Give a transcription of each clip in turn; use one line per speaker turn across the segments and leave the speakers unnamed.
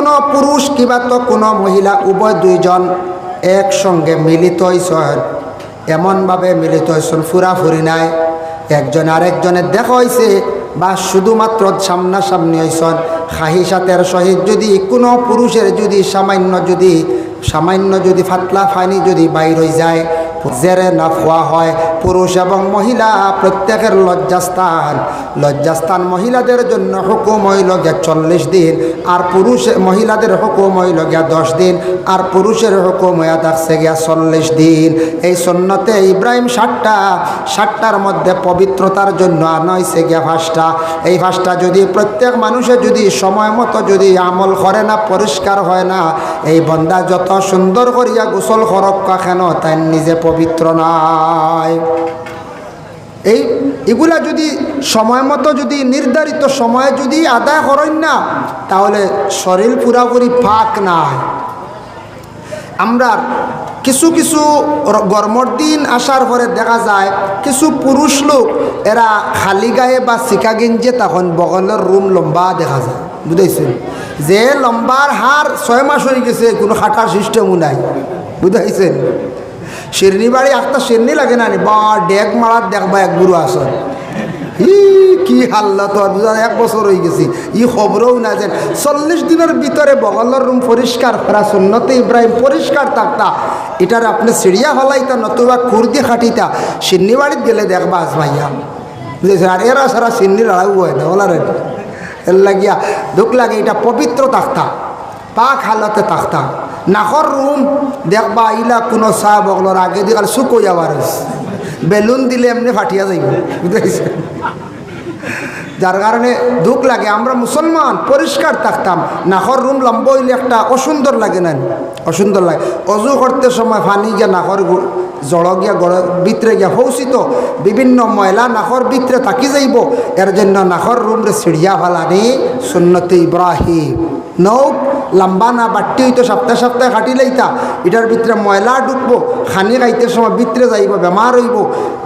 কোনো পুরুষ কিবা তো কোনো মহিলা উভয় দুইজন একসঙ্গে মিলিত হইছেন, এমনভাবে মিলিত হইছেন ফুরাফুরি নাই, একজন আরেকজনের দেখা হয়েছে বা শুধুমাত্র সামনাসামনি হইছেন, খাহিসাতের সহিত যদি কোনো পুরুষের যদি সামান্য যদি ফাতলা ফানি যদি বাইর হয়ে যায়, জেরে না খোয়া হয়, পুরুষ এবং মহিলা প্রত্যেকের লজ্জাস্থান মহিলাদের জন্য হুকুম হইল গিয়া 40 দিন, আর মহিলাদের হুকুম হইল গিয়া 10 দিন, আর পুরুষের হুকুম হইয়া থাকছে গিয়া 40 দিন। এই সুন্নতে ইব্রাহিম 60টার মধ্যে পবিত্রতার জন্য আনা হয়েছে গিয়া 5টা। এই 5টা যদি প্রত্যেক মানুষের যদি সময় মতো যদি আমল করে না, পরিষ্কার হয় না, এই বন্দা যত সুন্দর করিয়া গোসল করক্কা কেন তাই নিজে পবিত্র নাই। এগুলা যদি সময় মতো যদি নির্ধারিত সময়ে যদি আদায় করেন না, তাহলে শরীর পুরাপুরি পাক নাই। আমরা কিছু গরমের দিন আসার পরে দেখা যায় কিছু পুরুষ লোক এরা খালি গায়ে বা শিকা গেঞ্জে তখন বগলের রুম লম্বা দেখা যায়, বুঝাইছেন? যে লম্বার হার 6 মাস হয়ে গেছে, কোনো খাটার সিস্টেমও নাই, বুঝাইছেন? শিরনি বাড়ি একটা শিরনি লাগে না বা ডেক মারার দেখবা এক বুড়ো আসন, কি হাল্লা তো বুঝা 1 বছর হয়ে গেছি, খবরও না যে 40 দিনের ভিতরে বগলের রুম পরিষ্কার করা সুন্নতে ইব্রাহিম পরিষ্কার থাকতা। এটার আপনি সিঁড়িয়া হলাইতা নতুবা খুরদি খাটিতা, শিরনি বাড়িতে গেলে দেখবা আজমাইয়া, বুঝেছেন? আর এরা সারা শিরনির আড়াও হয় না ওলার, এর লাগিয়া দুঃখ লাগে। এটা পবিত্র থাকতা, পাক হালতে থাকতা। নাকর রুম দেখবা ইলা কোনো চা বগলর আগে দিয়ে শুকো যাবার বেলুন দিলে এমনি ফাটিয়া যাইব, বুঝেছেন? যার কারণে দুঃখ লাগে। আমরা মুসলমান পরিষ্কার থাকতাম, নাকর রুম লম্বা হইলে একটা অসুন্দর লাগে না, অসুন্দর লাগে। অজু করতে সময় পানি গিয়া নাকর জড় গিয়া ভিতরে গিয়া পৌঁছিত বিভিন্ন ময়লা নাকর ভিতরে থাকি যাইব, এর জন্য নাকর রুমরে সিঁড়িয়া ফালানি সুন্নতে ইব্রাহিম। নৌ লম্বা না বাট্টি হইতো সপ্তাহে কাটি লাইতা, এটার ভিতরে ময়লা ঢুকবো, খানি খাইতে সময় ভিতরে যাইব, বেমার হইব।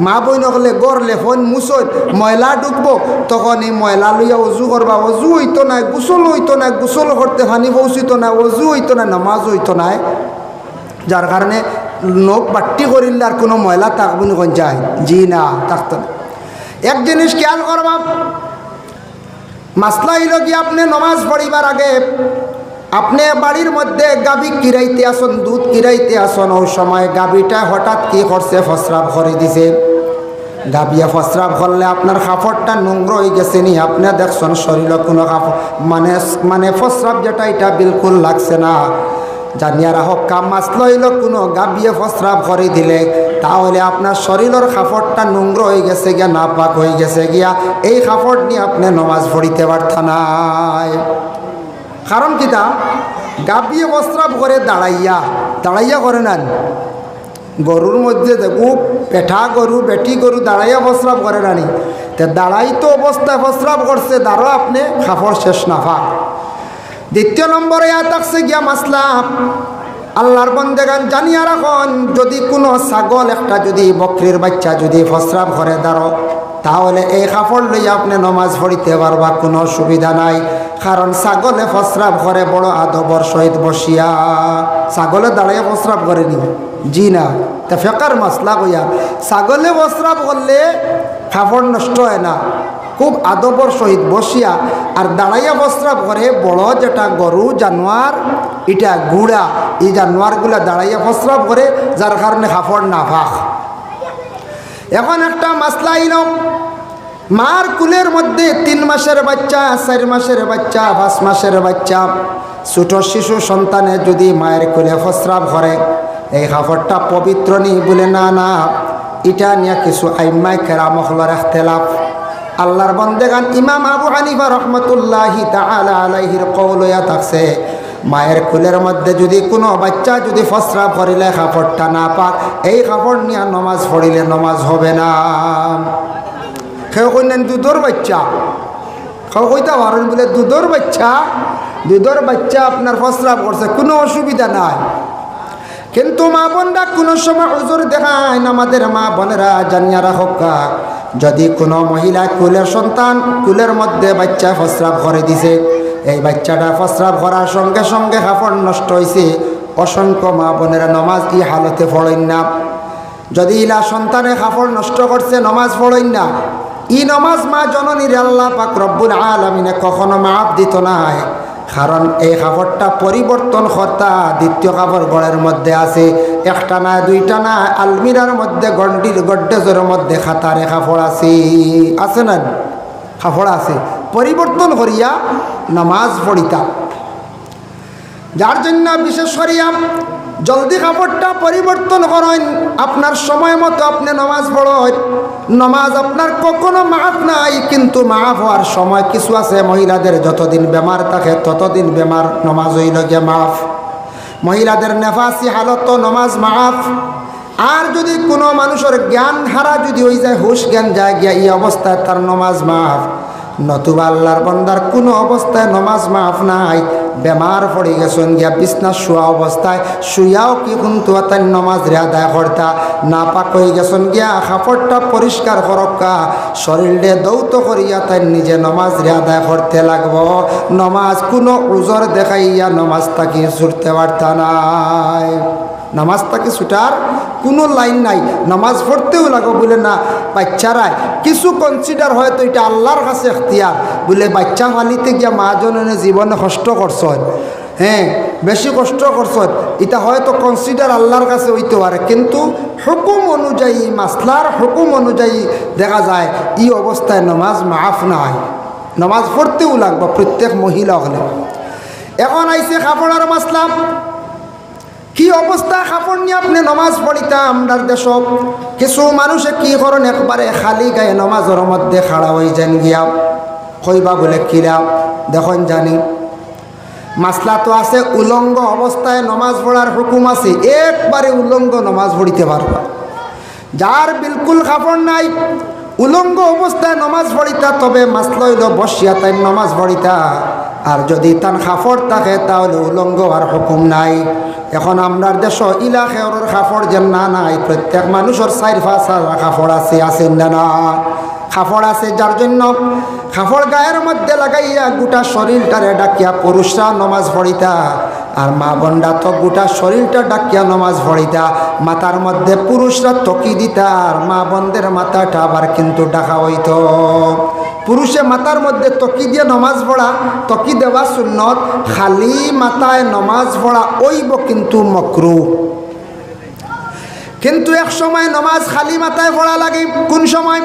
মা বই নকলে গড় লেফন মুসন ময়লা ঢুকবো, তখন এই ময়লা লইয়া অজু করবা, অজু হইতো না, গোসল হইতো না, গোসল করতে পানি পৌঁছিত না, অজু হইতো না, নামাজ হইতো না। যার কারণে নখ বাট্টি করিলে আর কোনো ময়লা থাকবো না, কোন যায় জি না থাকত না। এক জিনিস খেয়াল করবা, মাসলা হইল কি আপনি নমাজ পড়িবার আগে আপনি বাড়ির মধ্যে গাভী কিরাইতে আসন, দুধ কিরাইতে আসন, ওই সময় গাভীটা হঠাৎ কি করছে, ফসরাব করে দিছে। গাভিয়া ফসরাব করলে আপনার কাপড়টা নোংর হয়ে গেছে নি, আপনি দেখছেন শরীরে কোনো কাপড় মানে ফসরাব যেটা এটা বিলকুল লাগছে না, জানিয়া রাখক কাম মাসলা হইল কোনো গাভিয়া ফসরাব করে দিলে তাহলে আপনার শরীরের কাপড়টা নোংর হয়ে গেছে গিয়া, নাপাক হয়ে গেছে গিয়া, এই কাপড় নিয়ে আপনি নমাজ পড়িতে পারতেন নাই। কারণ কিতা গাভিয়ে প্রস্রাব করে দাঁড়াইয়া করে না। গরুর মধ্যে দেখো পেঠা গরু বেটি গরু দাঁড়াইয়া প্রস্রাব করে নানি, তে দাঁড়াইতো অবস্থায় প্রস্রাব করছে, দাঁড়ো আপনি কাপড় শেষ নাফা। দ্বিতীয় নম্বরে থাকছে গিয়া মাসলা, আল্লাহর বন্দেগান জানিয়া রাখুন, যদি কোনো ছাগল একটা যদি বকরির বাচ্চা যদি প্রস্রাব করে দাঁড়ো, তাহলে এই কাপড় লইয়া আপনি নমাজ পড়িতে পারবা, কোনো অসুবিধা নাই। কারণ ছাগলে প্রস্রাব করে বড় আদবর সহিত বসিয়া, ছাগলে দাঁড়াইয়া প্রস্রাব করেনি জি না। তা ফেকার মাসলা কইয়া ছাগলে প্রস্রাব করলে কাপড় নষ্ট হয় না, খুব আদবর সহিত বসিয়া। আর দাঁড়াইয়া প্রস্রাব করে বড় যেটা গরু জানোয়ার, এটা গুড়া, এই জানোয়ারগুলা দাঁড়াইয়া প্রস্রাব করে, যার কারণে কাপড় না ফাঁক। এখন একটা মাসলা আইল, মার কুলের মধ্যে 3 মাসের বাচ্চা, 4 মাসের বাচ্চা, 5 মাসের বাচ্চা, ছোট শিশু সন্তানে যদি মায়ের কুলে প্রস্রাব করে, এই কাপড়টা পবিত্র নেই বলে না, এটা নিয়ে কিছু আইম্মায়ে কেরাম হলর ইখতিলাফ। আল্লাহর বন্দেগান ইমাম আবু হানিফা রহমতুল্লাহি তাআলা আলাইহির কওল হইয়া থাকছে, মায়ের কুলের মধ্যে যদি কোনো বাচ্চা যদি প্রস্রাব করিলে কাপড়টা না পাক, এই কাপড় নিয়ে নমাজ পড়িলে নমাজ হবে না। কেউ কইলেন দুধের বাচ্চা, কেউ কইতে পারেন বলে দুধের বাচ্চা আপনার প্রস্রাব করছে, কোনো অসুবিধা নাই। কিন্তু মা বোনরা কোনো সময় উজুর দেখায় না, আমাদের মা বোনেরা জানিয়া রাখক, যদি কোনো মহিলা কুলের সন্তান কুলের মধ্যে বাচ্চা প্রস্রাব করে দিছে, এই বাচ্চাটা প্রস্রাব করার সঙ্গে সঙ্গে কাপড় নষ্ট হয়েছে। অসংখ্য মা বোনেরা নমাজ ই হালতে পড়েন না। যদি ইলা সন্তানে কাপড় নষ্ট করছে নমাজ পড়েন না, ই নমাজ মা জননীর আল্লাহ পাক রব্বুল আলামিনে কখনো মাফ দিত নাই। কারণ এই কাপড়টা পরিবর্তন কর্তা দ্বিতীয় কাপড় গড়ের মধ্যে আছে, একটা না দুইটা না, আলমিরার মধ্যে গড্ডেজের মধ্যে খাতারে কাপড় আছে না, কাপড় আছে, পরিবর্তন করিয়া নামাজ পড়িতা। যার জন্য বিশেষ করিয়া জলদি কাপড়টা পরিবর্তন করেন, আপনার সময় মতো আপনি নামাজ পড়েন। নামাজ আপনার কখনো মাফ নাই, কিন্তু মাফ হওয়ার সময় কিছু আছে। মহিলাদের যতদিন বেমার থাকে ততদিন বেমার, নামাজ হইল গিয়ে মাফ। মহিলাদের নেফাসি হালত নামাজ মাফ। আর যদি কোনো মানুষের জ্ঞান হারা যদি হয়ে যায়, হুশ জ্ঞান যায় গিয়া, এই অবস্থায় তার নামাজ মাফ। নতুবা আল্লাহর বান্দার কোনো অবস্থায় নামাজ মাফ নাই। বেমার পড়ে গেছেন গিয়া বিছনা শোয়া অবস্থায় শুয়াও কি কিন্তু তাই নামাজ রে আদায় করতা। না পাক হয়ে গেছেন গিয়া কাপড়টা পরিষ্কার করক্কা, শরীরে দৌত করিয়া তাই নিজে নামাজ রে আদায় করতে লাগবো। নামাজ কোনো উজর দেখাইয়া নামাজ তাকে ছুটতে পারতা নাই। নামাজ তাকে ছুটার কোনো লাইন নাই। নামাজ পড়তেও লাগো বলে না, বাচ্চারাই কিছু কনসিডার হয়তো এটা আল্লাহর কাছে এখতিয়ার বলে বাচ্চা ফালিতে গিয়া মা জননে জীবনে কষ্ট করছ, হ্যাঁ বেশি কষ্ট করছ, এটা হয়তো কনসিডার আল্লাহর কাছে হইতে পারে, কিন্তু হুকুম অনুযায়ী, মাসলার হুকুম অনুযায়ী দেখা যায় এই অবস্থায় নামাজ মাফ নাই। নামাজ পড়তেও লাগবে প্রত্যেক মহিলা হলে। এখন আইসে কাপড়ের মাসলা, কি অবস্থা কাপড় নিয়ে আপনি নমাজ পড়িতা। আমরার দেশ কিছু মানুষে কি করেন, একবারে খালি গায়ে নমাজের মধ্যে খাড়া হয়ে যান গিয়া, কইবা বলে কিরা দেখুন জানি। মাসলা তো আছে উলঙ্গ অবস্থায় নমাজ পড়ার হুকুম আছে, একবারে উলঙ্গ নমাজ পড়িতে পারবা। যার বিলকুল কাপড় নাই উলঙ্গ অবস্থায় নমাজ পড়িতা, তবে মাসলা হইল বসিয়া তাই নমাজ পড়িতা। আর যদি তার কাপড় থাকে তাহলে উলঙ্গ আর হুকুম নাই। এখন আমরার দেশ ইলাকার কাপড় যেন না নাই, প্রত্যেক মানুষের 4-5 কাপড় আছে না না কাপড় আছে। যার জন্য কাপড় গায়ের মধ্যে লাগাইয়া গোটা শরীরটারে ডাকিয়া পুরুষরা নমাজ পড়িতা, আর মা বোনরা তো গোটা শরীরটা ডাকিয়া নমাজ পড়িতা। মাথার মধ্যে পুরুষরা তকি দিতা, আর মা বোনদের মাথাটা আবার কিন্তু ডাকা হইত। পুরুষে মাথার মধ্যে তকি দিয়ে নমাজ পড়া, তকি দেওয়া সুন্নত, খালি মাথায় নমাজ পড়া ওইব কিন্তু মকরু। কিন্তু এক সময় নমাজ খালি মাথায় পড়া লাগে। কোন সময়?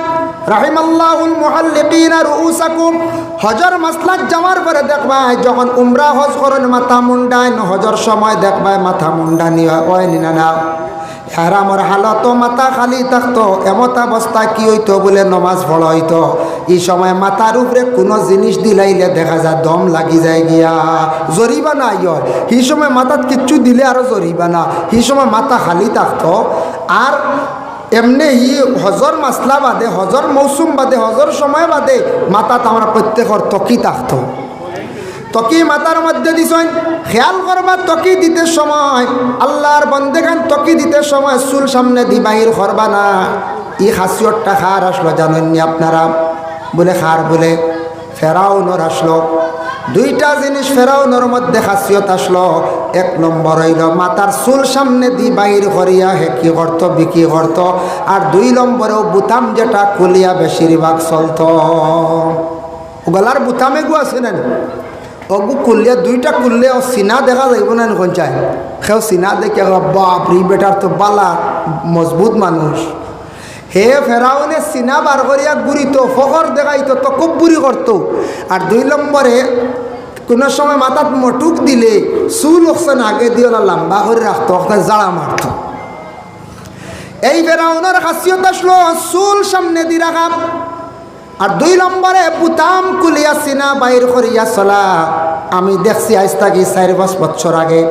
রাহিমাল্লাহুল মুহাল্লিকিনা রুউসাকুম, হজর মাসলাক যাওয়ার পরে দেখবাই যখন উমরা হজ করেন মাথা মুন্ডায়, হজর সময় দেখবাই মাথা মুন্ডানি হয় না না। হারামর হালত মাথা খালি থাকতো, এমত অবস্থা কি হইতো বলে নমাজ পড়া হইতো। এই সময় মাথার উপরে কোনো জিনিস দিলাইলে দেখা যায় দম লাগি যায় গিয়া, জরিবানা হয়। এই সময় মাথাত কিচ্ছু দিলে আরো জরিবানা। এই সময় মাথা খালি থাকতো। আর এমনি হজর মাসলা বাদে, হজর মৌসুম বাদে, হজর সময় বাদে মাথাত আমরা প্রত্যেকের তকি থাকতো। তকি মাথার মধ্যে দিছেন, খেয়াল করবা তকি দিতে সময়, আল্লাহর বন্দেগান তকি দিতে সময় চুল সামনে দি বাহির করবা না। ই খাসিয়তটা খার আসলো জানেন নি আপনারা? বলে খার বলে ফেরাউনর আসলো। দুইটা জিনিস ফেরাউনের মধ্যে খাসিয়ত আসলো। এক নম্বর হইল মাথার চুল সামনে দি বাহির করিয়া হে কি করতো, বিক্রি করতো। আর 2 নম্বরেও বুতাম যেটা খুলিয়া বেশিরভাগ চলতো। গলার বুতামে গু আছে না, অগু খুললে 2টা খুললে ও সিনা দেখা যাইব না। কোন চাই সেও সিনা দেখে বাপরি বেটার তো বালা মজবুত মানুষ। হে ফেরাউনে সিনা বার করিয়া গুড়িত, ফখর দেখাইতো, তকব্বুরি করতো। আর 2 নম্বরে কোনো সময় মাথাত মটুক দিলে চুল ওখান আগে দিয়ে না লম্বা করে রাখতো, ওখানে জাড়া মারত। এই ফেরাউনের খাসিয়ত আসলো চুল সামনে দি রাখা। আর 2 নম্বরে বুতাম কুলিয়া সিনা বাইর করিয়া চলা। আমি দেখছি আজ থাকি 4-5 বছর আগে,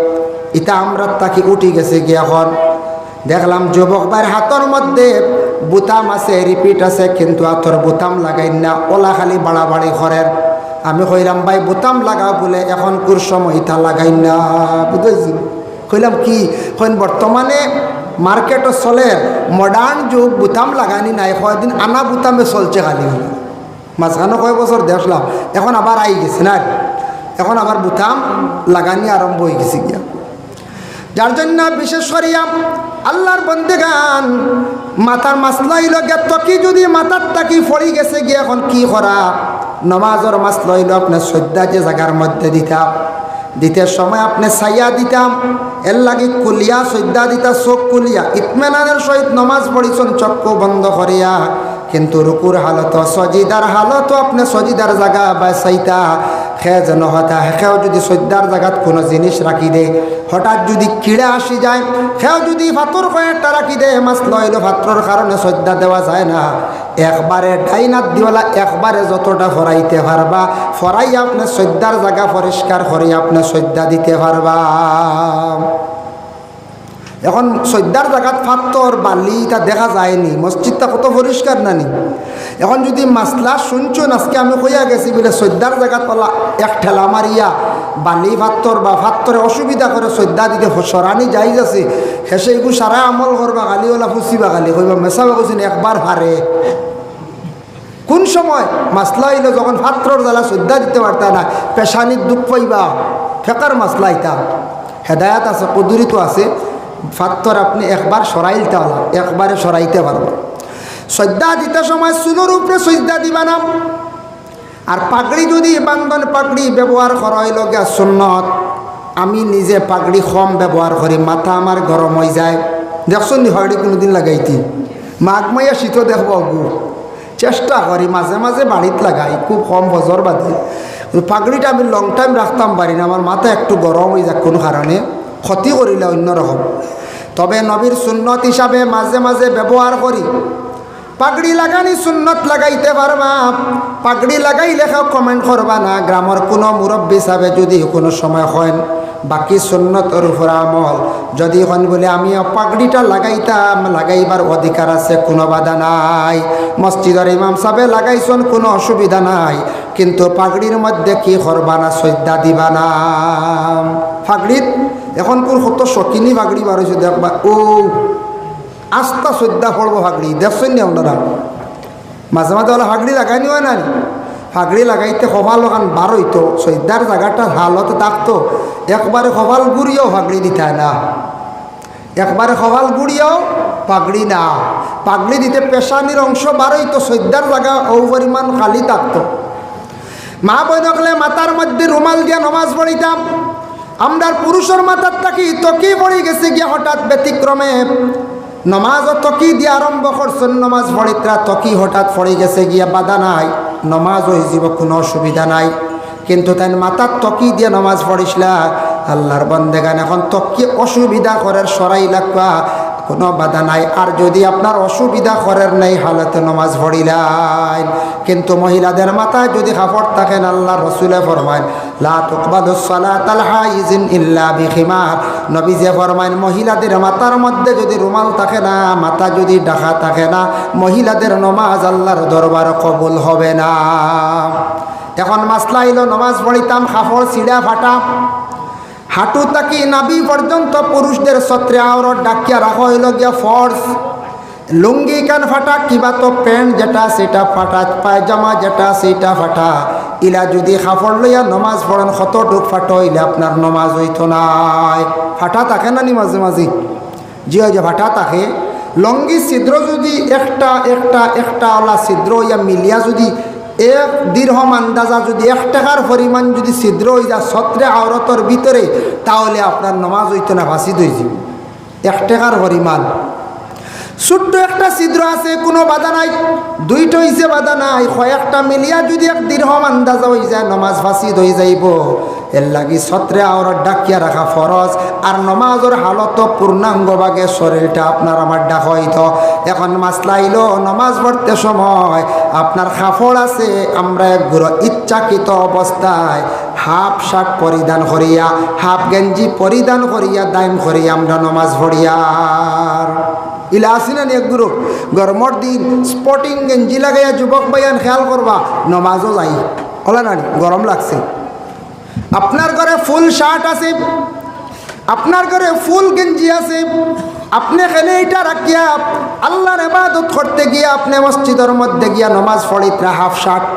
এটা আমরা তাকে উঠি গেছে গিয়ে। এখন দেখলাম যুবক ভাইয়ের হাতের মধ্যে বুতাম আছে, রিপিট আছে, কিন্তু হাতর বুতাম লাগাই না, ওলা খালি বাড়াবাড়ি করেন। আমি কইলাম ভাই বুতাম লাগাও বলে, এখন কোর সময় ইটা লাগাই না, বুঝেছি? কইলাম কি? কইন বর্তমানে মার্কেটও চলে মডার্ন যুগ, বুতাম লাগানি নাই, কয়দিন আনা বুতামে চলছে খালি। মাঝখানে কয় বছর দেখলাম, এখন আবার আই গেছে না। এখন আবার বুতাম লাগানি আরম্ভ হয়ে গেছে গিয়া। যার জন্য বিশেষ করিয়া আল্লাহর বন্দেগান মাথার মাসলা হইল গিয়া তকি যদি মাথার তাকি ফড়ি গেছে গিয়া এখন কি করা, নমাজের মাসলা হইল আপনার শ্রদ্ধা যে জায়গার মধ্যে দিতে সময় আপনি সাইয়া দিতাম, এর লাগি কুলিয়া শ্রদ্ধা দিতা, চোখ কুলিয়া ইতমেনানের সহিত নমাজ পড়িছন চক্ষু বন্ধ করিয়া, কিন্তু রুকুর হালত সজিদার হালত আপনি সজিদার জায়গা বাঁচাইতা খে যেন হতা সেও যদি শ্রদ্ধার জায়গাত কোনো জিনিস রাখি দে, হঠাৎ যদি কিড়া আসি যায় সেও যদি ফাতর কয়েকটা রাখি দে, মাছ লইল ফাতর কারণে শ্রদ্ধা দেওয়া যায় না, একবারে ডাইনাত দিওয়ালা একবারে যতটা ফরাইতে পারবা ফরাই আপনি শ্রদ্ধার জায়গা পরিষ্কার করে আপনি শ্রদ্ধা দিতে পারবা। এখন শ্রদ্ধার জায়গাত ফাতর বালি তা দেখা যায়নি, মসজিদটা কত পরিষ্কার নানি। এখন যদি মাসলা শুনছুন আজকে আমি কইয়া গেছি বলে শ্রদ্ধার জায়গাত পালা এক ঠেলা মারিয়া বালি ফাত্তর বা ফাত্তরে অসুবিধা করে শ্রদ্ধা দিতে সরানি যাই যাচ্ছে, হেসে এগুলো সারা আমল করবা গালিওয়ালা ফুসিবা গালি কইবা মেশাবা কুছিন একবার হারে। কোন সময় মাসলা হইল যখন ফাত্রর জ্বালা শ্রদ্ধা দিতে পারতা না, পেশানির দুঃখ পাইবা ফেকার মাসলা ইতা হেদায়াত আছে, কদুরিত আছে, ফাত্তর আপনি একবার সরাইতে পারবা, একবারে সরাইতে পারবা। শ্রদ্ধা দিতে সময় চুলোর উপরে শ্রদ্ধা দিবা না। আর পাগড়ি যদি বান্ধন পাগড়ি ব্যবহার করা হইল গিয়া সুন্নত, আমি নিজে পাগড়ি কম ব্যবহার করি, মাথা আমার গরম হয়ে যায়। দেখছেন নি হয়নি কোনোদিন লাগাইতি, মাঘ মাইয়া শীত দেখব গু চেষ্টা করি মাঝে মাঝে বাড়িত লাগাই, খুব কম বজর বাদে। পাগড়িটা আমি লং টাইম রাখতাম পারি না, আমার মাথা একটু গরম হয়ে যাক কোনো কারণে, ক্ষতি করিলে অন্যরকম। তবে নবীর সুন্নত হিসাবে মাঝে মাঝে ব্যবহার করি। পাগড়ি লাগানি সুন্নত লাগাইতে পারবা, পাগড়ি লাগাইলে কেউ কমেন্ট করবা না। গ্রামের কোনো মুরব্বী হিসাবে যদি কোনো সময় হয় বাকি সুন্নতর উপর আমল যদি হন বলে আমি পাগড়িটা লাগাইতাম, লাগাইবার অধিকার আছে, কোনো বাধা নাই। মসজিদের ইমাম সাহেব লাগাইছেন, কোনো অসুবিধা নাই, কিন্তু পাগড়ির মধ্যে কি করবা না, শ্রদ্ধা দিবা না। পাগড়িত এখন কোন কত শকিনি পাগড়ি বার হয়েছে দেখবা, ও আস্তা শ্রদ্ধা পড়বো পাগড়ি, দেখছেন নি আপনারা? মাঝে মাঝে ওলা পাগড়ি লাগাই নিও না, পাগড়ি লাগাইতে কপাল ওখান বার হইতো, শ্রদ্ধার জায়গাটা হালতে থাকতো, একবারে কপাল গুড়িয়েও পাগড়ি দিতে না, একবারে কপাল গুড়িয়েও পাগড়ি না। পাগড়ি দিতে পেশানির অংশ বার হইতো, শ্রদ্ধার জায়গা ও পরিমাণ খালি থাকতো। মা বই নকলে মাথার মধ্যে রুমাল দিয়া নমাজ পড়িতাম, আমরা পুরুষের মাথার থাকি তকি পড়ে গেছে গিয়া হঠাৎ ব্যতিক্রমে নমাজ তকি দিয়ে আরম্ভ করছেন, নমাজ পড়িত্রা তকি হঠাৎ পড়ে গেছে গিয়া, বাধা নাই, নমাজ হয়ে যাব, কোনো অসুবিধা নাই। কিন্তু তাই মাথার তকি দিয়ে নমাজ পড়িসলা, আল্লাহর বন্দেগান এখন তকি অসুবিধা করার সরাই লাগবা, কোনো বাধা নাই। আর যদি আপনার অসুবিধা করার নেই হালতে নমাজ পড়িলাই, কিন্তু মহিলাদের মাথায় যদি কাপড় থাকেন, আল্লাহ রসুলে ফরমায় লা তুকবালুস সালাতাল হাইজিন ইল্লা বিখিমার, নবী যে ফরমায় মহিলাদের মাথার মধ্যে যদি রুমাল থাকে না, মাথা যদি ঢাকা থাকে না, মহিলাদের নমাজ আল্লাহর দরবার কবুল হবে না। এখন মাসলা হইল নমাজ পড়িতাম কাপড় ছিঁড়া ফাটা, হাঁটু তাকি নাভি পর্যন্ত পুরুষদের ছত্রে আওরত ডাকিয়া রাখা হইল গিয়া ফর্স। লুঙ্গি কান ফাটা, কিবা তো প্যান্ট যেটা সেটা ফাটা, পায়জামা যেটা সেটা ফাটা, ইলা যদি কাপড় লইয়া নমাজ পড়েন কতটুক ফাটো হইলে আপনার নমাজ হইতো নাই। ফাটা থাকে না নি মাঝে মাঝে, জি যে ফাটা থাকে। লঙ্গি ছিদ্র যদি একটা একটা একটা ওলা ছিদ্র ইয়া মিলিয়া যদি এক দীর্ঘম আন্দাজা যদি 1 টাকার পরিমাণ যদি ছিদ্র হয়ে যায় ছত্রে আওরতর ভিতরে, তাহলে আপনার নমাজ হইতো না, ফাঁসিদ হয়ে যাবে। 1 টাকার পরিমাণ ছোট্ট একটা ছিদ্র আছে, কোনো বাধা নাই, দুইটা হইছে বাধা নাই, কয়েকটা মিলিয়া যদি এক দীর্ঘম আন্দাজা হয়ে যায় নমাজ ফাঁসিদ হয়ে যাইব। এর লাগি ছত্রে আওরত ডাকিয়া রাখা ফরজ। আর নমাজের হালত পূর্ণাঙ্গভাবে শরীরটা আপনার আমার ডাকা হইতো। এখন মাসলা হইল নমাজ পড়তে সময় আপনার কাপড় আছে, আমরা একগুলো ইচ্ছাকৃত অবস্থায় হাফ শার্ট পরিধান করিয়া, হাফ গেঞ্জি পরিধান করিয়া, দাইম করিয়া আমরা নমাজ পড়িয়ার ইলা আসি না একগুলো গরমের দিন স্পটিং গেঞ্জি লাগাইয়া যুবক ভাইয়ান খেয়াল করবা, নমাজও যাই ওলা না, গরম লাগছে। আপনার ঘরে ফুল শার্ট আছে, আপনার ঘরে ফুল গেঞ্জি আছে, আপনি খেলে এটা রাখিয়া আল্লাহর ইবাদত করতে গিয়া আপনি মসজিদের মধ্যে গিয়া নমাজ পড়িত্রা হাফ শার্ট,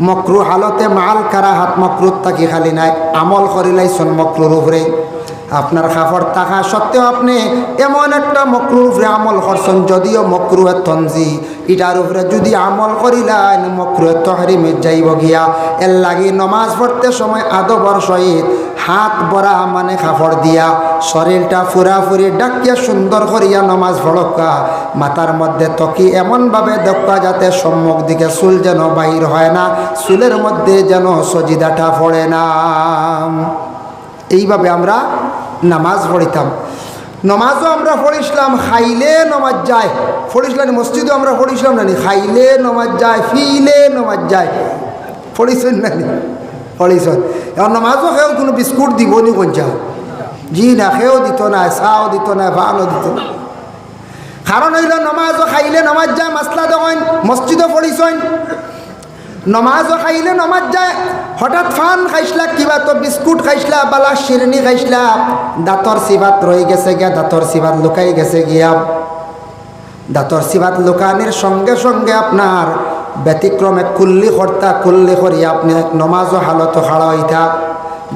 মকরু হালতে মাল কারা হাত মকরুত থাকি খালি নাই আমল করিলাইছন মকরুর উপরে আপনার খাফর থাকা সত্ত্বেও আপনি এমন একটা মকরুর উপরে আমল করছেন যদিও মকরুয়ে তঞ্জি এটার উপরে যদি আমল করিলেন মকরুয়ে তহরিমে যাইব গিয়া এর লাগি নমাজ পড়তে সময় আদবর সহিত হাত বরা মানে খাফর দিয়া শরীরটা ফুরাফুরি ডাকিয়া সুন্দর করিয়া নমাজ পড়কা মাথার মধ্যে তকি এমনভাবে দেখা যাতে সম্মুখ দিকে চুল যেন বাহির হয় না চুলের মধ্যে যেন সজিদাটা পড়ে না এইভাবে আমরা নামাজ পড়িতাম নমাজও আমরা পড়িছিলাম খাইলে নমাজ যায় পড়িছিলাম মসজিদও আমরা পড়িছিলাম না খাইলে নমাজ যায় ফিলে নমাজ যায় পড়িছেন না পড়িছেন এখন নমাজও খেয়েও কোনো বিস্কুট দিব নি কোনটা জি না খেয়েও দিত না চাও দিত না ভানও দিত না কারণ হইল নমাজও খাইলে নমাজ যায় মাসলা দেখেন মসজিদও পড়িছেন নমাজও খাইলে নমাজ যায় হঠাৎ ফান খাইসলা কিবা তো বিস্কুট খাইসলা বালা শিরনি খাইসলা দাঁতর সিবাত রয়ে গেছে গিয়া দাঁতর সিবাত লুকাই গেছে গিয়া দাঁতর সিবাত লুকানির সঙ্গে সঙ্গে আপনার ব্যতিক্রমে কুল্লি করিয়া আপনি নমাজও হালত খাড়া হইতা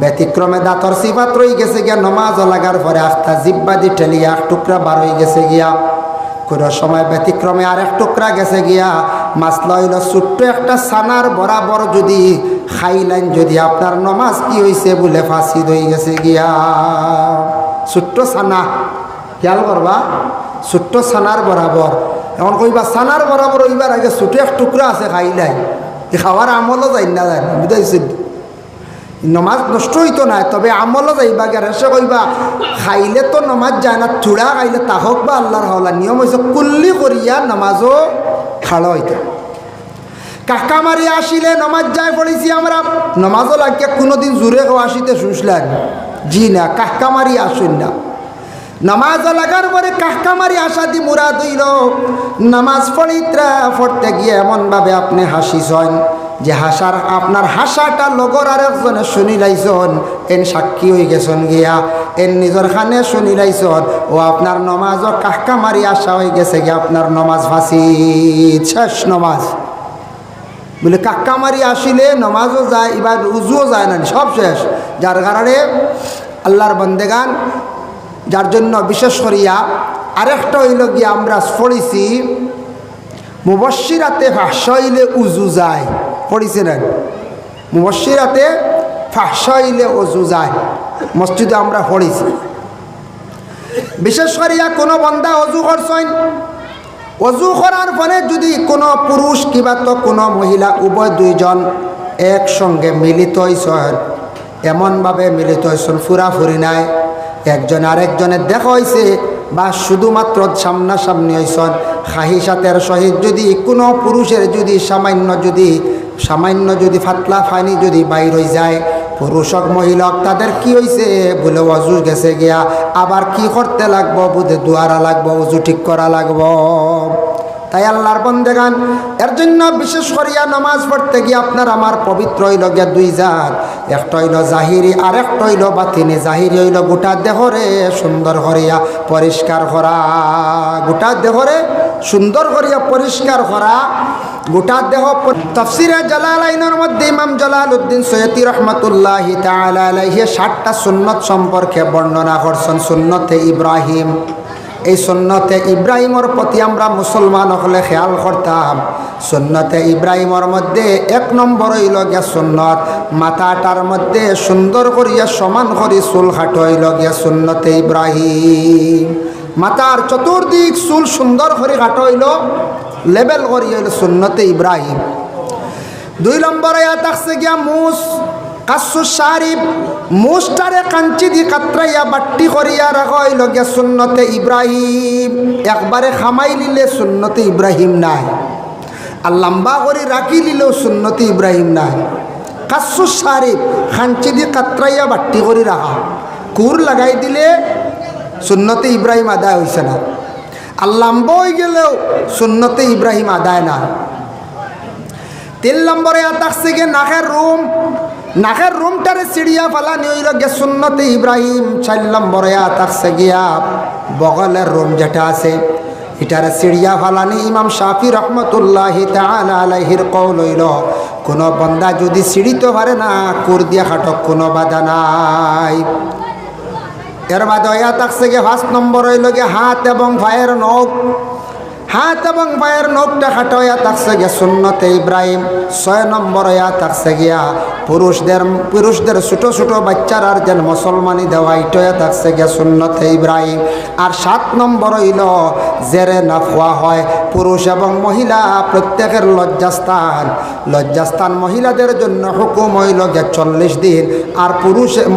ব্যতিক্রমে দাঁতর সিবাত রয়ে গেছে গিয়া নমাজও লাগার পরে আস্তা জিব্বা দি ঠেলিয়া এক টুকরা বার হয়ে গেছে গিয়া কোনো সময় ব্যতিক্রমে আর এক টুকরা গেছে গিয়া মাসলা হইল ছোট্ট একটা সানার বরাবর যদি খাইলেন যদি আপনার নমাজ কি হয়েছে বলে ফাঁসি হয়ে গেছে গিয়া ছোট্ট সানা খেয়াল করবা ছোট্ট সানার বরাবর এখন কইবা সানার বরাবর ওইবার আগে ছোট এক টুকরা আছে খাইলাই এই খাওয়ার আমলও যাই না যায় বুঝাইছেন নমাজ নষ্ট হইতো না তবে আমলও যাইবা গেলে সে কইবা খাইলে তো নমাজ যায় না চূড়া খাইলে তাহক বা আল্লাহর হওয়া নিয়ম হয়েছে কুল্লি করিয়া নমাজও খাড়া হইতো কাকা মারি আসিলে নমাজ যায় পড়েছি আমরা নমাজও লাগিয়া কোনোদিন জোরে আসিতে শুনছিলেন জি না কাকা মারি আসুন না নামাজ লাগার পরে কাহকামারি আশা দি মুরাদ হইল নামাজ পড়তে গিয়ে এমনভাবে আপনি হাসিছেন যে হাসার আপনার হাসাটা লগর আর একজনে শুনি লাইছন এন সাক্ষী হয়ে গেছেন গিয়া এন নিজের খানে শুনি লাইছন ও আপনার নমাজও কাহকামারি আশা হয়ে গেছে গিয়া আপনার নমাজ ফাঁসি শেষ নমাজ বলে কাহকামারি আসিলে নমাজও যায় এবার উজুও যায় না সব শেষ যার কারণে আল্লাহর বন্দেগান যার জন্য বিশেষ করিয়া আরেকটা হইল গিয়া আমরা পড়িছি মুবশিরাতে ফাহসাইলে উজু যায় পড়িছিলেন মুবশিরাতে ফাহসাইলে উজু যায় মসজিদে আমরা পড়িছি বিশেষ করিয়া কোনো বান্দা অজু করছেন অজু করার পরে যদি কোনো পুরুষ কিবা তো কোনো মহিলা উভয় দুইজন একসঙ্গে মিলিত হয়েছেন এমনভাবে মিলিত হয়েছেন ফুরাফুরি নাই একজন আরেকজনের দেখা হয়েছে বা শুধুমাত্র সামনাসামনি হয়েছেন খাহিসাতের সহিত যদি কোনো পুরুষের যদি সামান্য যদি ফাতলা ফানি যদি বাইর হয়ে যায় পুরুষ হোক মহিলা হোক তাদের কি হয়েছে বলে অজু গেছে গিয়া আবার কি করতে লাগবো বুধে দুয়ারা লাগবো অজু ঠিক করা লাগবো তাই আল্লাহর বন্দেগান এর জন্য বিশেষ করিয়া নামাজ পড়তে গিয়ে আপনার আমার পবিত্র হইল গিয়া দুই জাত একটা হইল জাহিরি আর একটা হইল বাতিনি জাহিরি হইল গোটা দেহরে সুন্দর করিয়া পরিষ্কার করা গোটা দেহরে সুন্দর করিয়া পরিষ্কার করা গোটা দেহ তাফসিরে জালালাইনের মধ্যে ইমাম জালালউদ্দিন সৈয়দি রহমাতুল্লাহি তাআলা আলাইহি 60টা সুন্নত সম্পর্কে বর্ণনা করছেন সুন্নতে ইব্রাহিম এই সুন্নতে ইব্রাহিমের প্রতি আমরা মুসলমান হলে খেয়াল করতাম সুন্নতে ইব্রাহিমের মধ্যে এক নম্বর হইল গিয়া সুন্নত মাথাটার মধ্যে সুন্দর করিয়া সমান করি চুল খাটো হইল গিয়া সুন্নতে ইব্রাহিম মাথার চতুর্দিক চুল সুন্দর করে কাটো হইল লেবেল করি হইল সুন্নতে ইব্রাহিম দুই নম্বরে থাকছে গিয়া মুস কাসু শারিব মুস্টারে কাঞ্চি দি কাতরাইয়া বাট্টি করিয়া রাখা হইল গিয়া সুন্নতে ইব্রাহিম একবারে খামাই লিলে সুন্নতে ইব্রাহিম নাই আর লম্বা করে রাখি লিলেও সুন্নতে ইব্রাহিম নাই কাসু শারিব কাঞ্চি দি কাতরাইয়া বাট্টি করে রাখা কুর লাগাই দিলে সুন্নতে ইব্রাহিম আদায় হয়েছে না আর লম্বা হয়ে গেলেও সুন্নতে ইব্রাহিম আদায় না 3 নম্বরে থাকছে গিয়ে নাকের রুমটারে চিড়িয়া ফালানি হইল গে সুন্নতে ইব্রাহিম 4 নম্বরে থাকছে গিয়া বগলের রুম যেটা আছে এটারে সিঁড়িয়া ফালানি ইমাম শাফি রহমতুল্লাহি তাআলা আলাইহির কওল হইল কোনো বান্দা যদি সিঁড়িতে পারে না কুর দিয়া খাটক কোনো বাধা নাই। এর বাদে হইয়া থাকছে গিয়ে 5 নম্বর হইল গিয়ে হাত এবং পায়ের নখ। হাত এবং পায়ের নখটা খাটো হইয়া থাকছে গিয়া সুন্নতে ইব্রাহিম। 6 নম্বর হইয়া থাকছে গিয়া পুরুষদের ছোটো ছোটো বাচ্চার আর যেন মুসলমানি দেওয়া এটা হইয়া থাকছে গিয়া সুন্নতে ইব্রাহিম। আর 7 নম্বর হইল জেরে না খোয়া হয় পুরুষ এবং মহিলা প্রত্যেকের লজ্জাস্থান মহিলাদের জন্য হুকুম হইল গিয়া 40 দিন, আর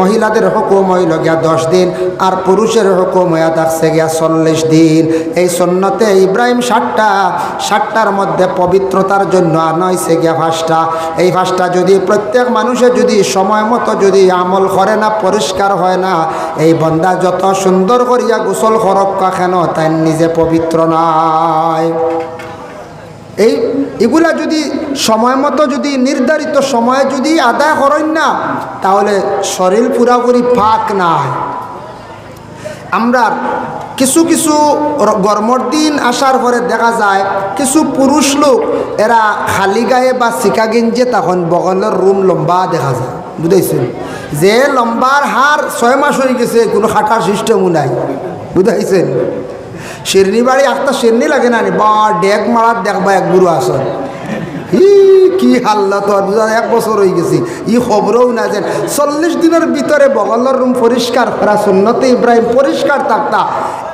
মহিলাদের হুকুম হইল গিয়া 10 দিন, আর পুরুষের হুকুম হইয়া থাকছে গিয়া 40 দিন। এই সুন্নতে ইব্রাহিম 60টার মধ্যে পবিত্রতার জন্য আনা হয়েছে গিয়া 5টা। এই 5টা যদি প্রত্যেক মানুষের যদি সময় মতো যদি আমল করে না, পরিষ্কার হয় না, এই বন্দা যত সুন্দর করিয়া গোসল করক কেন তাই নিজে পবিত্র নয়। এগুলা যদি সময় মতো যদি নির্ধারিত সময়ে যদি আদায় করেন না, তাহলে শরীর পুরাপুরি পাক নাই। আমরা কিছু গরমের দিন আসার পরে দেখা যায় কিছু পুরুষ লোক এরা খালি গায়ে বা শিকা গেঞ্জে তখন বগলের রুম লম্বা দেখা যায়, বুঝাইছেন? যে লম্বার হার 6 মাস হয়ে গেছে, কোনো খাটার সিস্টেমও নাই, বুঝাইছেন? শিরনি বাড়ি একটা শিরনি লাগে না বা ডেক মারার দেখবা এক বুড়ো আসন কি হাল্লা তো বুঝা 1 বছর হয়ে গেছি খবরও না যেন 40 দিনের ভিতরে বগলের রুম পরিষ্কার করা সুন্নতে ইব্রাহিম পরিষ্কার থাকতা।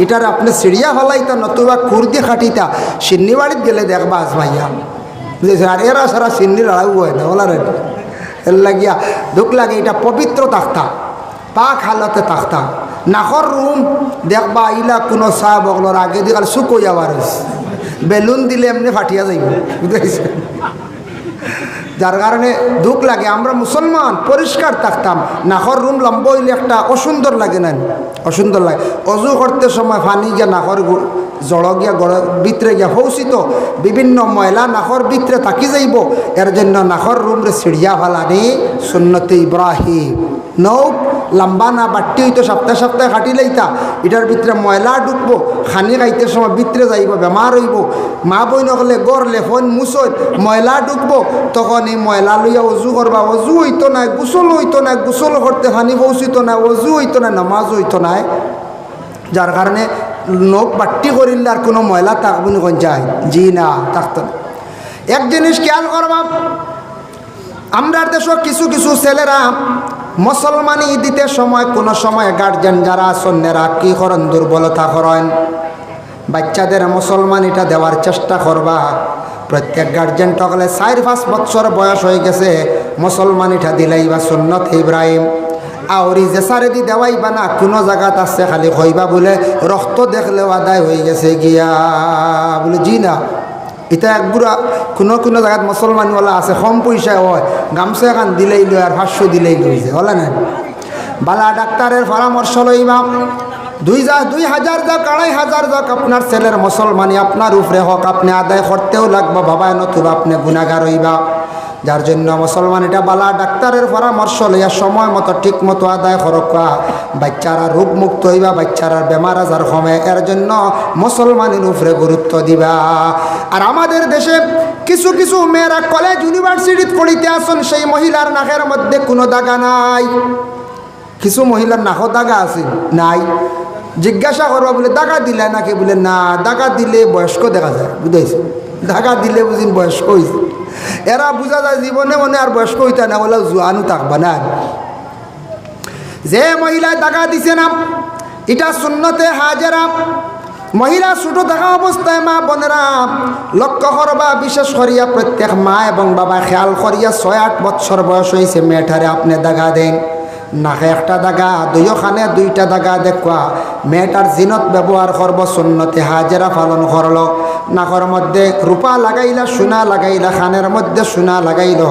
এটার আপনি সিঁড়িয়া হলাইতা নতুবা কুর্দি খাটিতা, সিন্নি বাড়িত গেলে দেখবা আজ ভাইয়া, বুঝেছেন? আর এরা সারা সিন্নির আড়াও হয় না ওলার এর লাগিয়া দুঃখ লাগে। এটা পবিত্র থাকতা, পাক হালতে থাকতা। নাকর রুম দেখবা ইলা কোনো চা বগলর আগে দিয়ে শুকোই আবার বেলুন দিলে এমনি ফাটিয়া যাইব, বুঝেছেন? যার কারণে দুঃখ লাগে। আমরা মুসলমান পরিষ্কার থাকতাম, নাকর রুম লম্বা হইলে একটা অসুন্দর লাগে না, অসুন্দর লাগে। অজু করতে সময় পানি গিয়া নাকর জড় গিয়া ভিতরে গিয়া হৌসিত বিভিন্ন ময়লা নাকর ভিতরে থাকি যাইব। এর জন্য নাকর রুমরে সিঁড়িয়া ফালানি সুন্নতে ইব্রাহিম। নৌক লম্বা না বাট্টি হইতো সপ্তাহে সপ্তাহে খাটি লাইতা, এটার ভিতরে ময়লা ঢুকবো, খানি খাইতে সময় ভিতরে যাইব, বেমার হইব। মা বই নকলে গড় লেফন মুসই ময়লা ঢুকবো, তখন এই ময়লা লইয়া অজু করবা, অজু হইতো না, গোসল হইতো না, গোসল করতে পানি পৌঁছিত না, অজু হইতো না, নামাজ হইতো না। যার কারণে নখ বাট্টি করিলে আর কোনো ময়লা থাকবো কোন যায় জি না থাকতো না। এক জিনিস খেয়াল করবা, আমরা দেশ কিছু ছেলেরা মুসলমানি দিতে সময় কোনো সময় গার্জেন যারা সন্ন্যেরা কি করেন, দুর্বলতা করেন। বাচ্চাদের মুসলমানিটা দেওয়ার চেষ্টা করবা। প্রত্যেক গার্জেন টকলে 4-5 বছর বয়স হয়ে গেছে মুসলমানিটা দিলাইবা সুন্নত ইব্রাহিম। আউরি যে সারে দি দেওয়াইবা না, কোনো জায়গাত আছে খালি কইবা বলে রক্ত দেখলেও আদায় হয়ে গেছে গিয়া বলে জি না। এটা একগুড়া কোনো জায়গাত মুসলমানওয়ালা আছে কম পয়সায় হয়, গামছা এখান দিলেই লই আর 500 দিলেই লইছে, হলে না? বালা ডাক্তারের পরামর্শ লইবা। 2000 যাক 2500 যাক আপনার ছেলের মুসলমানি আপনার উপরে হক, আপনি আদায় করতেও লাগবে বাবা, নতুবা আপনি গুনাহগার হইবা। যার জন্য মুসলমান এটা বালা ডাক্তারের পরামর্শ লইয়া সময় মতো ঠিক মতো আদায় করকা, বাচ্চারা রোগমুক্ত হইবা, বাচ্চারা বেমার আজার কমে। এর জন্য মুসলমানের উপরে গুরুত্ব দিবা। আর আমাদের দেশে কিছু মেয়েরা কলেজ ইউনিভার্সিটিতে পড়িতে আসেন, সেই মহিলার নাকের মধ্যে কোনো দাগা নাই। কিছু মহিলার নাকও দাগা আছে নাই, জিজ্ঞাসা করবা বলে দাগা দিলে নাকি, বলে না দাগা দিলে বয়স্ক দেখা যায়, বুঝাইছে? দাগা দিলে বুঝিন বয়স্ক হয়েছে। এরা বোঝা যায় জীবনে মনে আর বয়স্ক হইতা না, বলে জোয়ানও থাকবা না। যে মহিলায় দাগা দিছে না, এটা সুন্নতে হাজেরা। মহিলা ছোট থাকা অবস্থায় মা বোনেরা লক্ষ্য করবা, বিশেষ করিয়া প্রত্যেক মা এবং বাবা খেয়াল করিয়া 6-8 বছর বয়স হয়েছে মেয়েটারে আপনি দাগা দেন। নাকে একটা দাগা, দুইখানে 2টা দাগা দেখবা, মেয়েটার জিনত ব্যবহার করব সুন্নতে হাজেরা পালন করলো। নাকর মধ্যে রূপা লাগাইলা, সোনা লাগাইলা, খানের মধ্যে সোনা লাগাইল,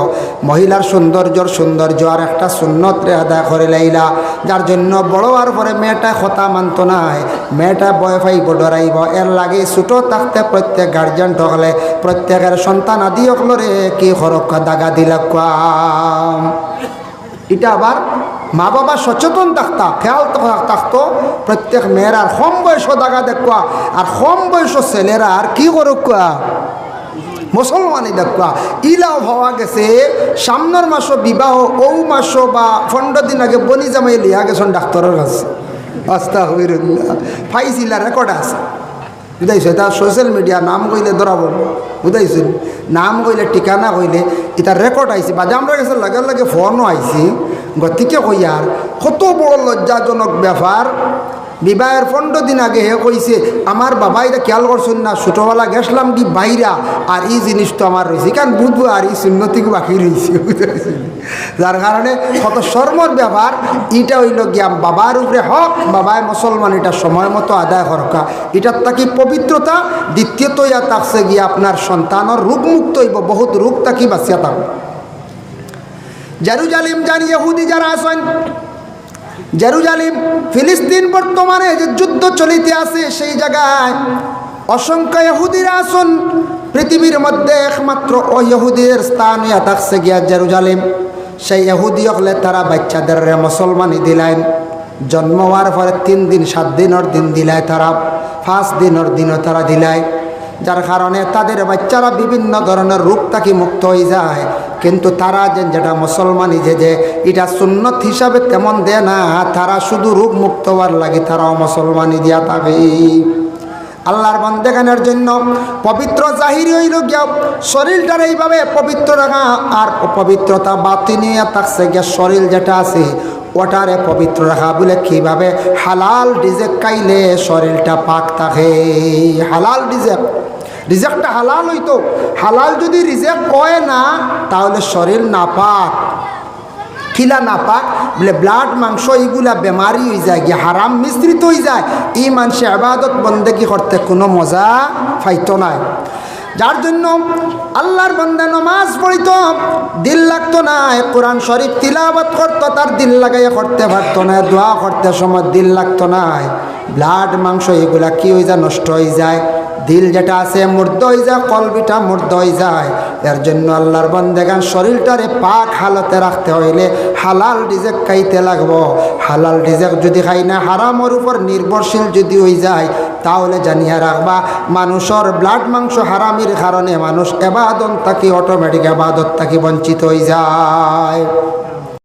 মহিলার সৌন্দর্য আর একটা সুন্নতরে আদায় করে লাইলা। যার জন্য বড় হওয়ার পরে মেয়েটা কথা মানত নাই, মেয়েটা ভয় পাইব, ডরাইব। এর লাগে ছোটো থাকতে প্রত্যেক গার্জেন ঠকলে প্রত্যেকের সন্তান আদি অকলরে কি খরক্কা দাগা দিলা। এটা আবার মা বাবা সচেতন থাকতা, খেয়াল থাকতো প্রত্যেক মেয়েরার কম বয়স দাগা দেখবা, আর কম বয়স ছেলেরা আর কি করুক মুসলমানই দেখবা। ইলাও হওয়া গেছে সামনের মাসও বিবাহ, ও মাসও বা 15 দিন আগে বনি জামাই লিয়া গেছেন ডাক্তারের কাছে। আস্তাগফিরুল্লাহ, ফাইজিলা রেকর্ড আছে, বুঝাইছো? এটা সোশ্যাল মিডিয়া নাম কইলে ধরাব, বুঝাইছেন? নাম কইলে ঠিকানা কইলে এটা রেকর্ড আইছে, বাজে আমরা গেছে লগে লগে ফোনও আইছি। গতিকে কই আর কত বড় লজ্জাজনক ব্যাপার। বিবাহের 15 দিন আগে হে কইছে আমার বাবা এটা খেয়াল করছেন না, ছোটোবেলা গেছিলাম কি বাইরা, আর এই জিনিস তো আমার রয়েছে, কারণ বুঝবো আর এই সুন্নতিকে বাকি রয়েছে, বুঝেছি? যার কারণে কত শর্মর ব্যাপার। এটা হইল গিয়া বাবার উপরে হক, বাবায় মুসলমান এটা সময় মতো আদায় করকা, এটার তাকি পবিত্রতা। দ্বিতীয়ত ইয়া থাকছে গিয়া আপনার সন্তানের রোগমুক্ত হইব, বহুত রোগ তাকি বাঁচিয়া থাকবে। জেরুজালেম জানি ইহুদি যারা আছেন, জেরুজালেম ফিলিস্তিন বর্তমানে যে যুদ্ধ চলিতে আছে, সেই জায়গায় অসংখ্য ইহুদিরা আছেন। পৃথিবীর মধ্যে একমাত্র ও ইহুদির স্থান ইয়া থাকছে গিয়া জেরুজালেম। সেই ইহুদি হলে তারা বাচ্চাদের মুসলমানি দিলেন, জন্ম হওয়ার পরে 3 দিন 7 দিনের দিন দিলায়, তারা 5 দিনের দিনও তারা দিলায়। যার কারণে তাদের বাচ্চারা বিভিন্ন ধরনের রোগ থেকে মুক্ত হয়ে যায়। কিন্তু তারা যেটা মুসলমানি যে এটা সুন্নত হিসাবে তেমন দেয় না, তারা শুধু রোগ মুক্ত হওয়ার লাগে তারাও মুসলমানি দিয়া থাকে। আল্লাহর বান্দাগানের জন্য পবিত্র জাহিরি হইল গিয়া শরীরটার এইভাবে পবিত্র রাখা, আর পবিত্রতা বাতিনিয়া থাকছে গিয়া শরীর যেটা আছে ওটারে পবিত্র রাখা। বলে কীভাবে? হালাল রিজেক খাইলে শরীরটা পাক থাকে। হালাল রিজেকটা হালাল হইতো, হালাল যদি রিজেক কয় না তাহলে শরীর না পাক। খিলা না পাক বলে ব্লাড মাংস এইগুলা বেমারি হয়ে যায়, গিয়ে হারাম মিশ্রিত হয়ে যায়। এই মানুষে ইবাদত বন্দেগি করতে কোনো মজা পাইতো না। যার জন্য আল্লাহর বান্দা নামাজ পড়িত, দিল লাগতো না। কোরআন শরীফ তিলাওয়াত করতো, তার দিল লাগাইয়া করতে পারতো না। দোয়া করতে সময় দিল লাগতো না। ব্লাড মাংস এগুলা কি হয়ে যায়? নষ্ট হয়ে যায়। দিল যেটা আছে মুর্দ হয়ে যায়, কলবিটা মুর্দ হয়ে যায়। এর জন্য আল্লাহর বান্দাগান শরীরটারে পাক হালতে রাখতে হইলে হালাল রিজেক খাইতে লাগবো। হালাল রিজেক যদি খাই না, হারামের উপর নির্ভরশীল যদি হয়ে যায়, তাহলে জানিয়া রাখবা মানুষের ব্লাড মাংস হারামির কারণে মানুষ এবাদত থাকি অটোমেটিক এবাদত থাকি বঞ্চিত হয়ে যায়।